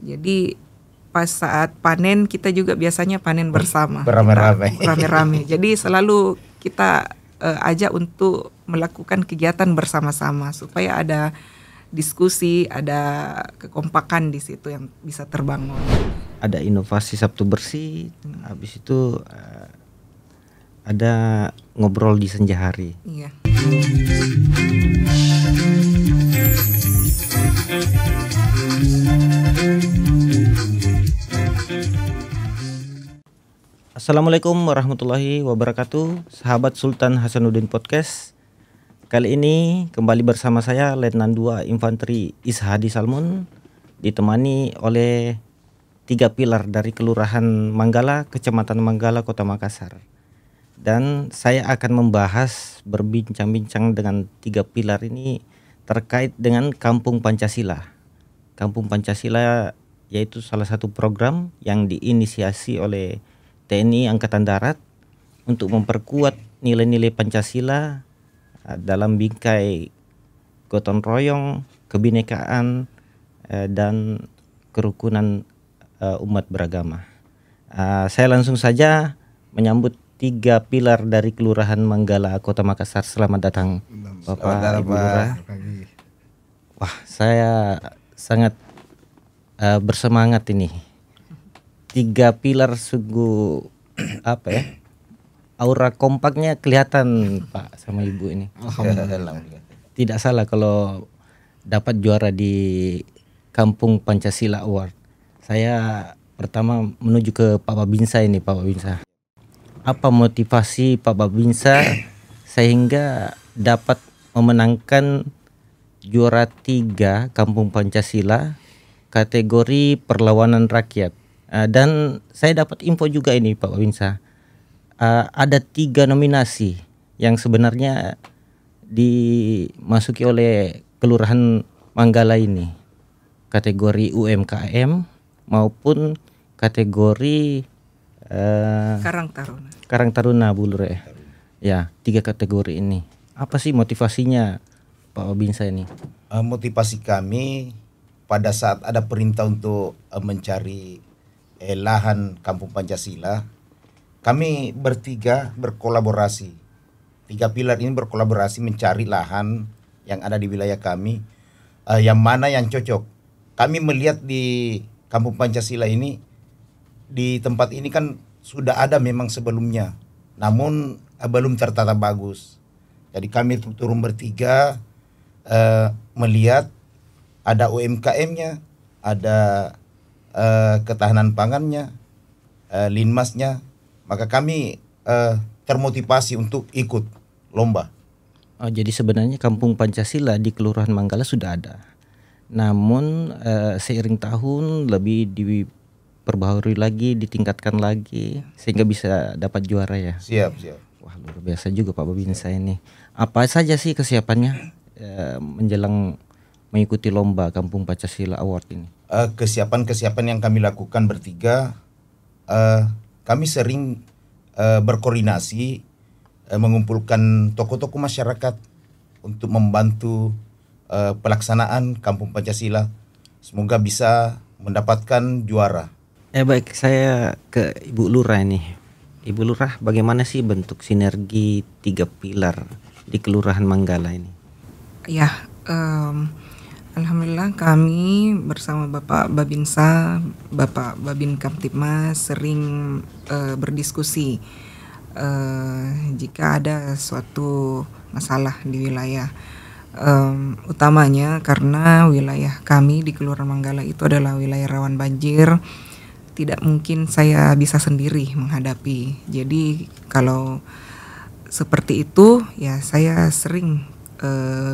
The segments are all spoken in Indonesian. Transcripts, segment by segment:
Jadi pas saat panen kita juga biasanya panen bersama, beramai-ramai. Jadi selalu kita ajak untuk melakukan kegiatan bersama-sama supaya ada diskusi, ada kekompakan di situ yang bisa terbangun. Ada inovasi Sabtu bersih, habis itu ada ngobrol di senja hari. Iya. Assalamualaikum warahmatullahi wabarakatuh, sahabat Sultan Hasanuddin Podcast. Kali ini kembali bersama saya Letnan 2 Infanteri Ishadi Salmun, ditemani oleh 3 pilar dari Kelurahan Manggala, Kecamatan Manggala, Kota Makassar. Dan saya akan berbincang-bincang dengan 3 pilar ini terkait dengan Kampung Pancasila. Kampung Pancasila yaitu salah satu program yang diinisiasi oleh TNI Angkatan Darat untuk memperkuat nilai-nilai Pancasila dalam bingkai gotong royong, kebinekaan dan kerukunan umat beragama. Saya langsung saja menyambut 3 pilar dari Kelurahan Manggala, Kota Makassar. Selamat datang, Bapak, Ibu Lurah. Wah, saya sangat bersemangat ini. 3 pilar sungguh aura kompaknya kelihatan, Pak, sama Ibu ini. Alhamdulillah. Tidak salah kalau dapat juara di Kampung Pancasila Award. Saya pertama menuju ke Pak Babinsa ini, Pak Babinsa. Apa motivasi Pak Babinsa sehingga dapat memenangkan juara 3 Kampung Pancasila kategori perlawanan rakyat? Dan saya dapat info juga ini, Pak Babinsa. Ada 3 nominasi yang sebenarnya dimasuki oleh Kelurahan Manggala ini, kategori UMKM maupun kategori Karang Taruna, Bu Lurah. Ya, 3 kategori ini. Apa sih motivasinya, Pak Babinsa ini? Motivasi kami pada saat ada perintah untuk mencari lahan Kampung Pancasila, kami bertiga berkolaborasi. 3 pilar ini berkolaborasi mencari lahan yang ada di wilayah kami, yang mana yang cocok. Kami melihat di Kampung Pancasila ini, di tempat ini kan sudah ada memang sebelumnya, namun belum tertata bagus. Jadi kami turun bertiga melihat ada UMKM-nya, ada ketahanan pangannya, linmasnya, maka kami termotivasi untuk ikut lomba. Oh, jadi sebenarnya Kampung Pancasila di Kelurahan Manggala sudah ada, namun seiring tahun lebih diperbaharui lagi, ditingkatkan lagi sehingga bisa dapat juara ya. Siap. Wah, luar biasa juga Pak Babinsa ini. Apa saja sih kesiapannya menjelang mengikuti lomba Kampung Pancasila Award ini? Kesiapan yang kami lakukan bertiga, kami sering berkoordinasi, mengumpulkan tokoh-tokoh masyarakat untuk membantu pelaksanaan Kampung Pancasila. Semoga bisa mendapatkan juara. Baik, saya ke Ibu Lurah ini. Ibu Lurah, bagaimana sih bentuk sinergi 3 pilar di Kelurahan Manggala ini? Ya, alhamdulillah kami bersama Bapak Babinsa, Bapak Babin Kamtipmas sering berdiskusi jika ada suatu masalah di wilayah. Utamanya karena wilayah kami di Kelurahan Manggala itu adalah wilayah rawan banjir. Tidak mungkin saya bisa sendiri menghadapi. Jadi kalau seperti itu ya saya sering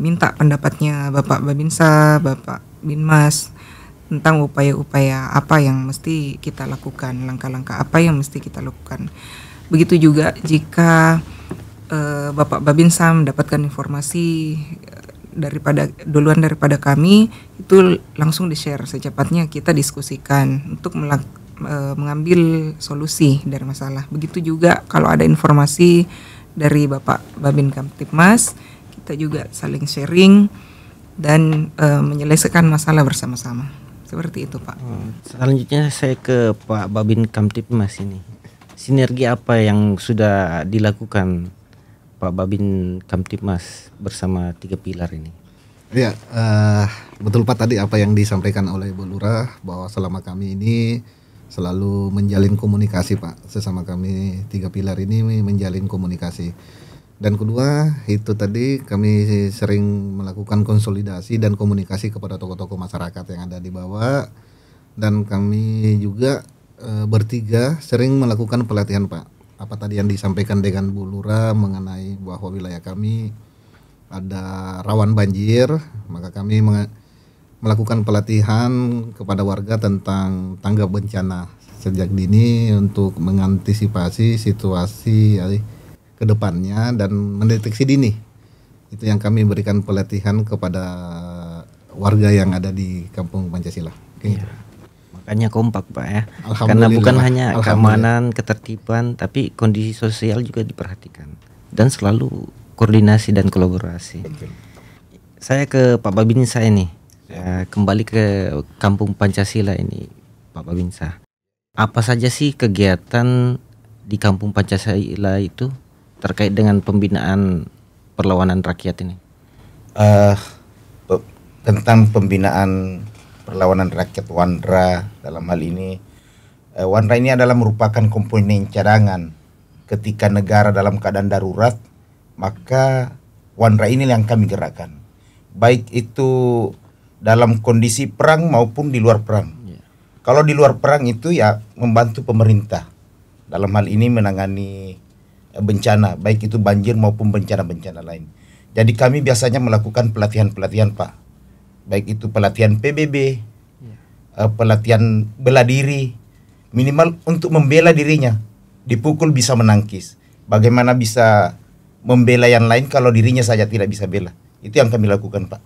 minta pendapatnya Bapak Babinsa, Bapak Binmas tentang upaya-upaya apa yang mesti kita lakukan, langkah-langkah apa yang mesti kita lakukan. Begitu juga jika Bapak Babinsa mendapatkan informasi duluan daripada kami, itu langsung di-share secepatnya, kita diskusikan untuk mengambil solusi dari masalah. Begitu juga kalau ada informasi dari Bapak Babin Kamtipmas, kita juga saling sharing dan menyelesaikan masalah bersama-sama. seperti itu Pak. Selanjutnya saya ke Pak Babin Kamtipmas ini. Sinergi apa yang sudah dilakukan Pak Babin Kamtipmas bersama 3 pilar ini? Ya, betul Pak tadi apa yang disampaikan oleh Bu Lurah bahwa selama kami ini selalu menjalin komunikasi Pak, sesama kami 3 pilar ini menjalin komunikasi. Dan kedua itu tadi kami sering melakukan konsolidasi dan komunikasi kepada tokoh-tokoh masyarakat yang ada di bawah, dan kami juga bertiga sering melakukan pelatihan Pak. Apa tadi yang disampaikan dengan Bu Lurah mengenai bahwa wilayah kami ada rawan banjir, maka kami melakukan pelatihan kepada warga tentang tanggap bencana sejak dini untuk mengantisipasi situasi kedepannya dan mendeteksi dini. Itu yang kami berikan pelatihan kepada warga yang ada di Kampung Pancasila. Gitu. Makanya kompak Pak ya. Karena bukan hanya keamanan, ketertiban, tapi kondisi sosial juga diperhatikan dan selalu koordinasi dan kolaborasi. Saya ke Pak Babinsa ini. Kembali ke Kampung Pancasila ini, Pak Babinsa. Apa saja sih kegiatan di Kampung Pancasila itu terkait dengan pembinaan perlawanan rakyat ini? Tentang pembinaan perlawanan rakyat Wanra dalam hal ini, Wanra ini adalah merupakan komponen cadangan ketika negara dalam keadaan darurat, maka Wanra ini yang kami gerakkan, baik itu dalam kondisi perang maupun di luar perang. Kalau di luar perang itu ya membantu pemerintah dalam hal ini menangani bencana, baik itu banjir maupun bencana-bencana lain. Jadi kami biasanya melakukan pelatihan-pelatihan Pak, baik itu pelatihan PBB, pelatihan bela diri, minimal untuk membela dirinya, dipukul bisa menangkis, bagaimana bisa membela yang lain kalau dirinya saja tidak bisa bela. Itu yang kami lakukan Pak.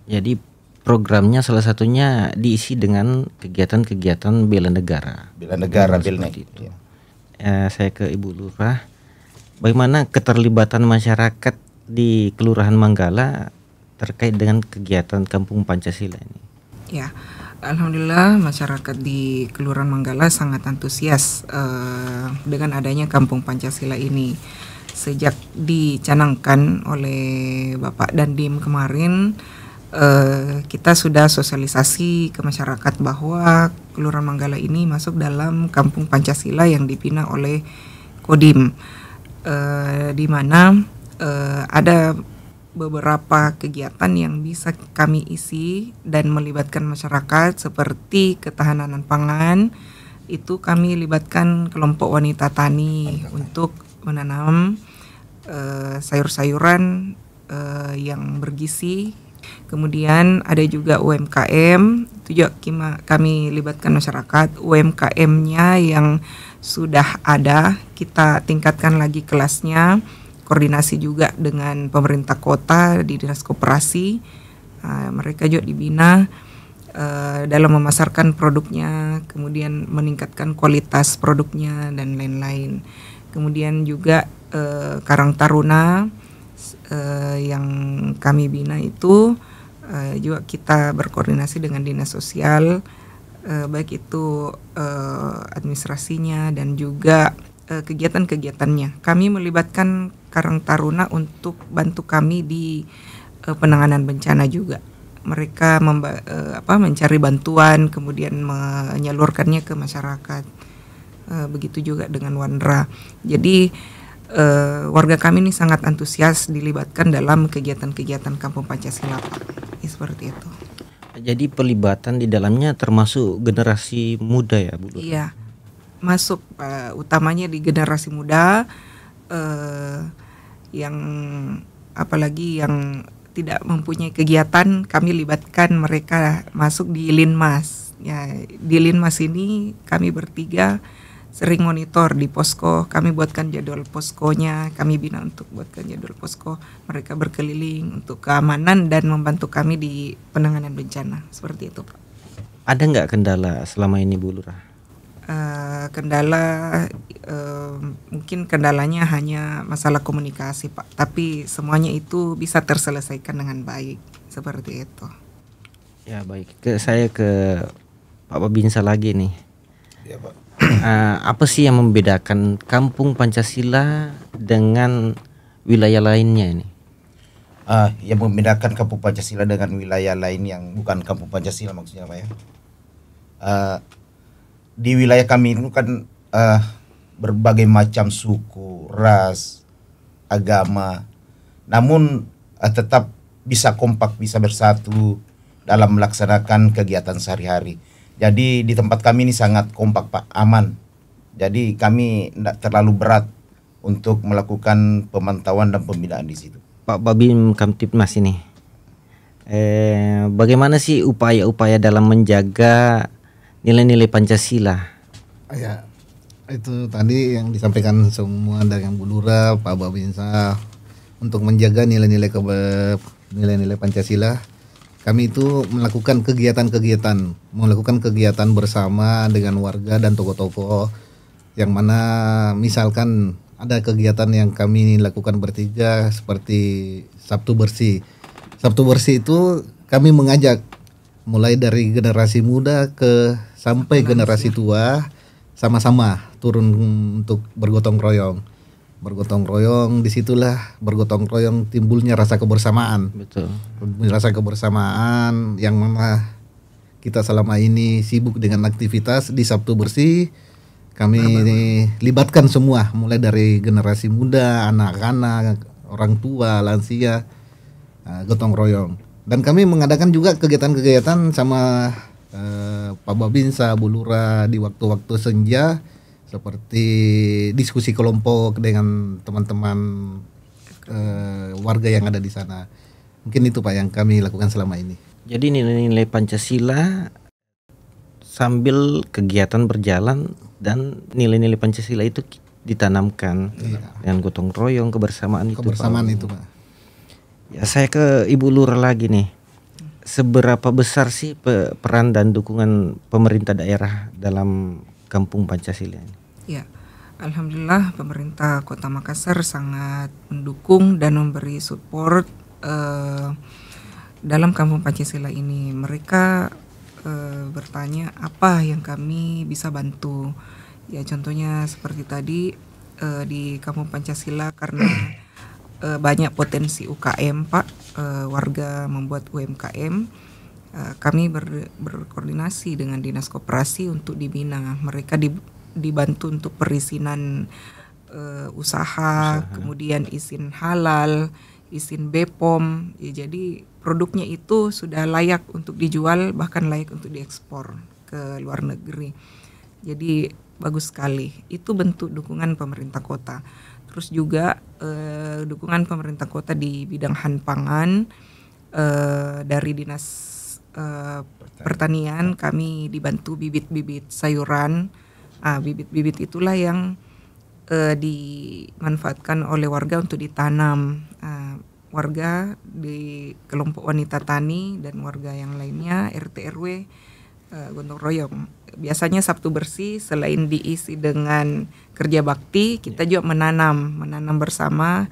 Jadi programnya salah satunya diisi dengan kegiatan-kegiatan bela negara. Bela negara, belnek. Saya ke Ibu Lurah. Bagaimana keterlibatan masyarakat di Kelurahan Manggala terkait dengan kegiatan Kampung Pancasila ini? Ya, alhamdulillah masyarakat di Kelurahan Manggala sangat antusias dengan adanya Kampung Pancasila ini. Sejak dicanangkan oleh Bapak Dandim kemarin, kita sudah sosialisasi ke masyarakat bahwa Kelurahan Manggala ini masuk dalam Kampung Pancasila yang dibina oleh Kodim. Di mana ada beberapa kegiatan yang bisa kami isi dan melibatkan masyarakat seperti ketahanan pangan. Itu kami libatkan kelompok wanita tani untuk menanam sayur-sayuran yang bergizi. Kemudian ada juga UMKM, itu juga kami libatkan masyarakat. UMKM-nya yang sudah ada, kita tingkatkan lagi kelasnya, koordinasi juga dengan pemerintah kota di dinas koperasi. Mereka juga dibina dalam memasarkan produknya, kemudian meningkatkan kualitas produknya dan lain-lain. Kemudian juga Karang Taruna yang kami bina itu juga kita berkoordinasi dengan dinas sosial, baik itu administrasinya dan juga kegiatan-kegiatannya. Kami melibatkan Karang Taruna untuk bantu kami di penanganan bencana juga. Mereka mencari bantuan kemudian menyalurkannya ke masyarakat. Begitu juga dengan Wanra. Jadi warga kami ini sangat antusias dilibatkan dalam kegiatan-kegiatan Kampung Pancasila, Pak. Seperti itu. Jadi pelibatan di dalamnya termasuk generasi muda ya, Bu? Iya, masuk utamanya di generasi muda, yang apalagi yang tidak mempunyai kegiatan, kami libatkan mereka masuk di Linmas. Ya, di Linmas ini kami bertiga sering monitor di posko, kami buatkan jadwal poskonya, kami bina untuk buatkan jadwal posko, mereka berkeliling untuk keamanan dan membantu kami di penanganan bencana, seperti itu Pak. Ada nggak kendala selama ini Bu Lurah? Mungkin kendalanya hanya masalah komunikasi Pak, tapi semuanya itu bisa terselesaikan dengan baik, seperti itu. Ya baik, saya ke Pak Babinsa lagi nih. Ya, Pak. Apa sih yang membedakan Kampung Pancasila dengan wilayah lainnya ini? Yang membedakan Kampung Pancasila dengan wilayah lain yang bukan Kampung Pancasila maksudnya Pak ya. Di wilayah kami itu kan berbagai macam suku, ras, agama, namun tetap bisa kompak, bisa bersatu dalam melaksanakan kegiatan sehari-hari. Jadi di tempat kami ini sangat kompak Pak, aman. Jadi kami tidak terlalu berat untuk melakukan pemantauan dan pembinaan di situ. Pak Babin Kamtibmas ini, bagaimana sih upaya-upaya dalam menjaga nilai-nilai Pancasila? Ya, itu tadi yang disampaikan semua dari yang Bu Lurah, Pak Babinsa, untuk menjaga nilai-nilai Pancasila. Kami itu melakukan kegiatan bersama dengan warga dan tokoh-tokoh, yang mana misalkan ada kegiatan yang kami lakukan bertiga seperti Sabtu Bersih. Sabtu Bersih itu kami mengajak mulai dari generasi muda sampai generasi tua sama-sama turun untuk bergotong royong. Disitulah bergotong royong timbulnya rasa kebersamaan. Betul. Rasa kebersamaan yang mana kita selama ini sibuk dengan aktivitas. Di Sabtu Bersih kami libatkan semua, mulai dari generasi muda, anak-anak, orang tua, lansia, gotong royong. Dan kami mengadakan juga kegiatan-kegiatan sama Pak Babinsa, Bu Lurah di waktu-waktu senja, seperti diskusi kelompok dengan teman-teman warga yang ada di sana. Mungkin itu Pak yang kami lakukan selama ini. Jadi nilai-nilai Pancasila sambil kegiatan berjalan dan nilai-nilai Pancasila itu ditanamkan dengan gotong royong, kebersamaan itu. Pak. Ya, saya ke Ibu Lurah lagi nih. Seberapa besar sih peran dan dukungan pemerintah daerah dalam Kampung Pancasila ini? Ya, alhamdulillah pemerintah Kota Makassar sangat mendukung dan memberi support dalam Kampung Pancasila ini. Mereka bertanya apa yang kami bisa bantu. Ya, contohnya seperti tadi di Kampung Pancasila karena banyak potensi UKM Pak, warga membuat UMKM. Kami berkoordinasi dengan Dinas Koperasi untuk dibina. Mereka dibantu untuk perizinan usaha, kemudian izin halal, izin BPOM. Ya, jadi produknya itu sudah layak untuk dijual, bahkan layak untuk diekspor ke luar negeri. Jadi bagus sekali. Itu bentuk dukungan pemerintah kota. Terus juga dukungan pemerintah kota di bidang pangan, dari Dinas Pertanian kami dibantu bibit-bibit sayuran. Bibit-bibit itulah yang dimanfaatkan oleh warga untuk ditanam. Warga di kelompok wanita tani dan warga yang lainnya RT RW gotong royong. Biasanya Sabtu Bersih selain diisi dengan kerja bakti, kita juga menanam bersama,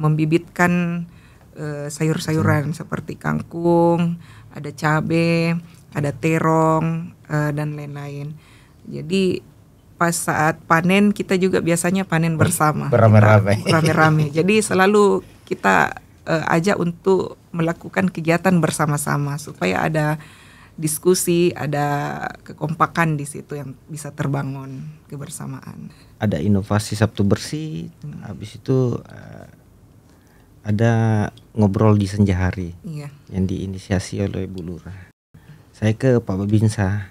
membibitkan sayur-sayuran seperti kangkung, ada cabai, ada terong, dan lain-lain. Jadi pas saat panen kita juga biasanya panen bersama, rame-rame. Jadi selalu kita ajak untuk melakukan kegiatan bersama-sama supaya ada diskusi, ada kekompakan di situ yang bisa terbangun kebersamaan. Ada inovasi Sabtu Bersih, habis itu ada ngobrol di senja hari, yang diinisiasi oleh Bu Lurah. Saya ke Pak Babinsa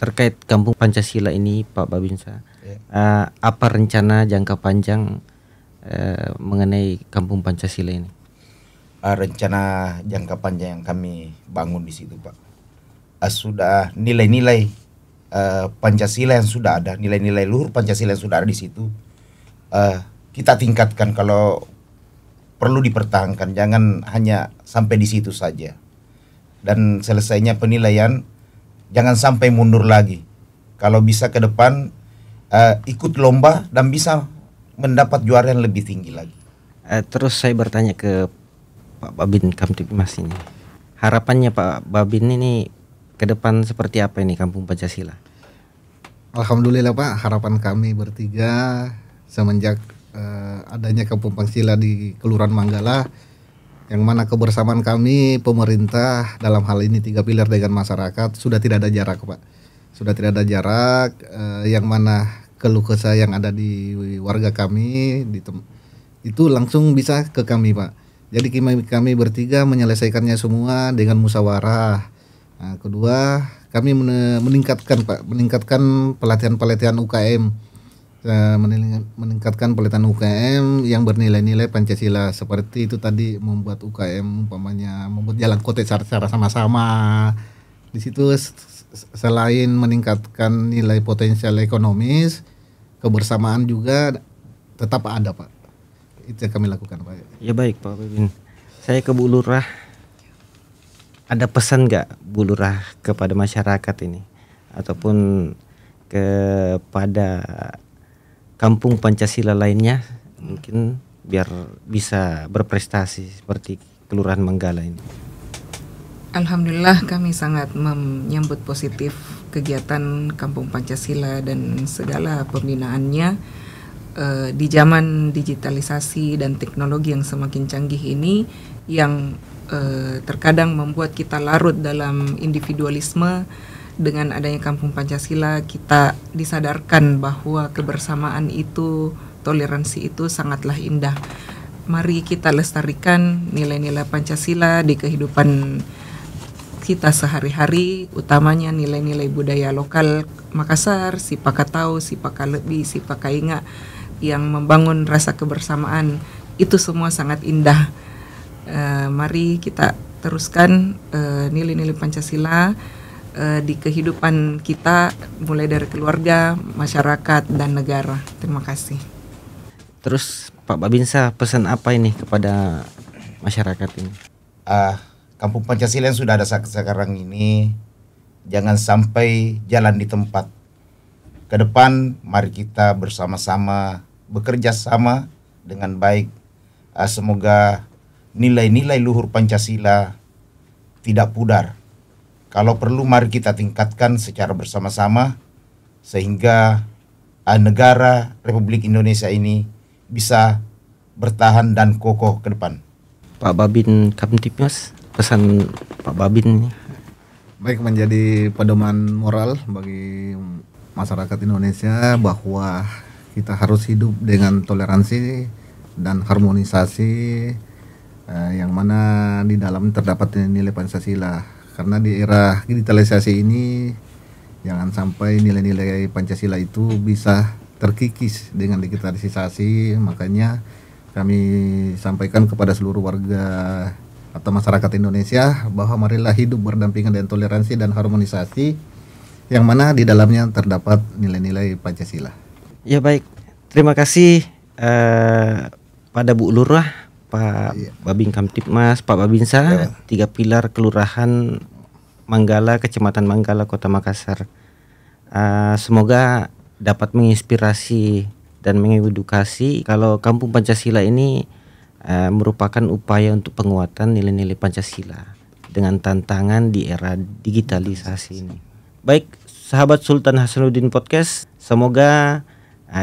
terkait Kampung Pancasila ini, Pak Babinsa. Apa rencana jangka panjang mengenai Kampung Pancasila ini? Rencana jangka panjang yang kami bangun di situ Pak, sudah nilai-nilai Pancasila yang sudah ada, nilai-nilai luhur Pancasila yang sudah ada di situ, kita tingkatkan. Kalau perlu dipertahankan, jangan hanya sampai di situ saja. Dan selesainya penilaian jangan sampai mundur lagi. Kalau bisa ke depan ikut lomba dan bisa mendapat juara yang lebih tinggi lagi. Terus saya bertanya ke Pak Babin Kamtibmas ini, harapannya Pak Babin ini ke depan seperti apa ini Kampung Pancasila? Alhamdulillah Pak, harapan kami bertiga semenjak adanya Kampung Pancasila di Kelurahan Manggala, yang mana kebersamaan kami pemerintah dalam hal ini 3 pilar dengan masyarakat sudah tidak ada jarak Pak. Sudah tidak ada jarak, yang mana keluh kesah yang ada di warga kami itu langsung bisa ke kami Pak. Jadi kami bertiga menyelesaikannya semua dengan musyawarah. Nah, kedua, kami meningkatkan pelatihan UKM. Meningkatkan pelatihan UKM yang bernilai-nilai Pancasila, seperti itu tadi, membuat UKM umpamanya membuat jalan kota secara sama-sama. Di situ selain meningkatkan nilai potensial ekonomis, kebersamaan juga tetap ada Pak. Itu yang kami lakukan Pak. Ya baik Pak Babin. Saya ke Bu Lurah. Ada pesan nggak Bu Lurah kepada masyarakat ini ataupun kepada kampung Pancasila lainnya, mungkin biar bisa berprestasi seperti Kelurahan Manggala ini? Alhamdulillah kami sangat menyambut positif kegiatan Kampung Pancasila dan segala pembinaannya. Di zaman digitalisasi dan teknologi yang semakin canggih ini, yang terkadang membuat kita larut dalam individualisme. Dengan adanya Kampung Pancasila, kita disadarkan bahwa kebersamaan itu, toleransi itu sangatlah indah. Mari kita lestarikan nilai-nilai Pancasila di kehidupan kita sehari-hari, utamanya nilai-nilai budaya lokal Makassar, si Pakatau, si Pakalebi, si Pakainga, yang membangun rasa kebersamaan. Itu semua sangat indah. Mari kita teruskan nilai-nilai Pancasila di kehidupan kita, mulai dari keluarga, masyarakat, dan negara. Terima kasih. Terus Pak Babinsa, pesan apa ini kepada masyarakat ini? Kampung Pancasila yang sudah ada sekarang ini jangan sampai jalan di tempat. Ke depan mari kita bersama-sama bekerja sama dengan baik. Semoga nilai-nilai luhur Pancasila tidak pudar. Kalau perlu mari kita tingkatkan secara bersama-sama sehingga negara Republik Indonesia ini bisa bertahan dan kokoh ke depan. Pak Babin Kamtipmas, pesan Pak Babin ini. Baik, menjadi pedoman moral bagi masyarakat Indonesia bahwa kita harus hidup dengan toleransi dan harmonisasi, yang mana di dalam terdapat nilai Pancasila. Karena di era digitalisasi ini jangan sampai nilai-nilai Pancasila itu bisa terkikis dengan digitalisasi. Makanya kami sampaikan kepada seluruh warga atau masyarakat Indonesia bahwa marilah hidup berdampingan dengan toleransi dan harmonisasi, yang mana di dalamnya terdapat nilai-nilai Pancasila. Ya baik, terima kasih pada Bu Lurah, Pak Babin Kamtipmas, Pak Babinsa, 3 pilar Kelurahan Manggala, Kecamatan Manggala, Kota Makassar. Semoga dapat menginspirasi dan mengedukasi kalau Kampung Pancasila ini merupakan upaya untuk penguatan nilai-nilai Pancasila dengan tantangan di era digitalisasi ini. Baik, sahabat Sultan Hasanuddin Podcast, semoga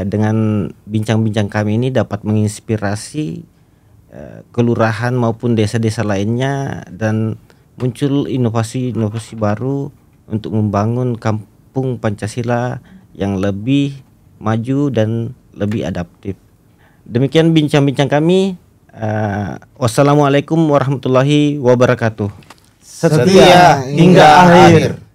dengan bincang-bincang kami ini dapat menginspirasi kelurahan maupun desa-desa lainnya dan muncul inovasi-inovasi baru untuk membangun Kampung Pancasila yang lebih maju dan lebih adaptif. Demikian bincang-bincang kami. Wassalamualaikum warahmatullahi wabarakatuh. Setia hingga akhir.